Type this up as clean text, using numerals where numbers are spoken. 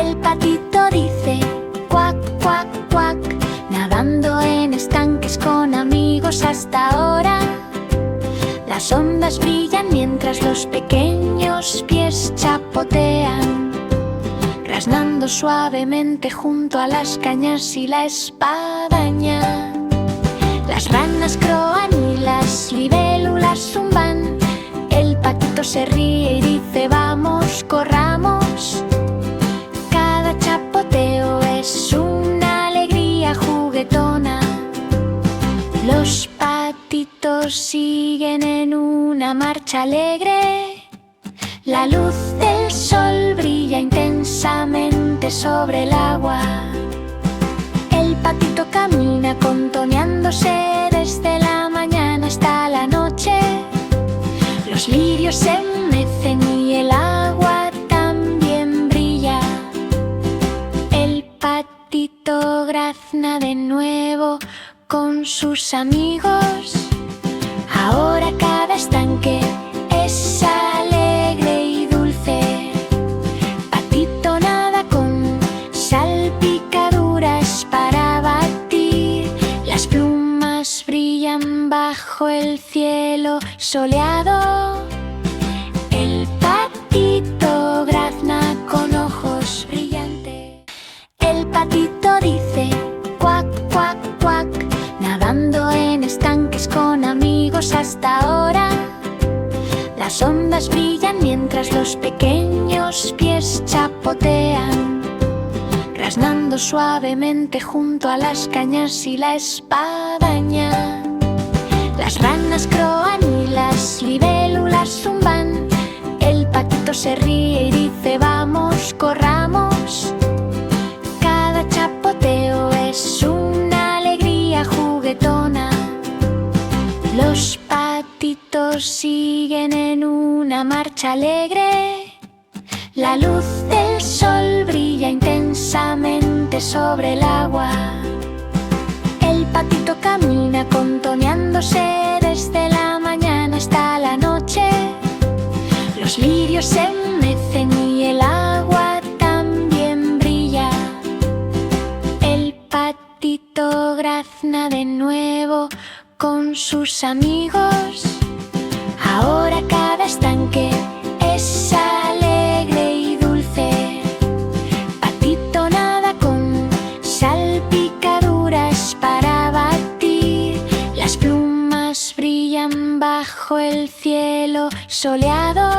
El patito dice cuac, cuac, cuac, nadando en estanques con amigos hasta ahora. Las ondas brillan mientras los pequeños pies chapotean, graznando suavemente junto a las cañas y la espadaña. Las ranas croan y las libélulas zumban. El patito se ríe y dice vamos, corramos. Cada chapoteo es una alegría juguetona. Los patitos siguen en una marcha alegre. La luz del sol brilla intensamente sobre el agua. El patito camina contoneándose desde la mañana hasta la noche. Los lirios se mecen y el agua también brilla. El patito grazna de nuevo con sus amigos. Ahora cada estanque es alegre y dulce. Patito nada con salpicaduras para batir. Las plumas brillan bajo el cielo soleado. El patito grazna con ojos brillantes. El patito dice cuac, cuac, cuac, nadando en estanques con amigos hasta ahora. Las ondas brillan mientras los pequeños pies chapotean, graznando suavemente junto a las cañas y la espadaña. Las ranas croan y las libélulas zumban. El patito se ríe y dice vamos, corramos. Cada chapoteo es una alegría juguetona. Los patitos siguen en una marcha alegre. La luz del sol brilla intensamente sobre el agua. El patito camina contoneándose desde la mañana hasta la noche. Los lirios se mecen y el agua también brilla. El patito grazna de nuevo con sus amigos. Ahora cada estanque es alegre y dulce. Patito nada con salpicaduras para batir. Las plumas brillan bajo el cielo soleado.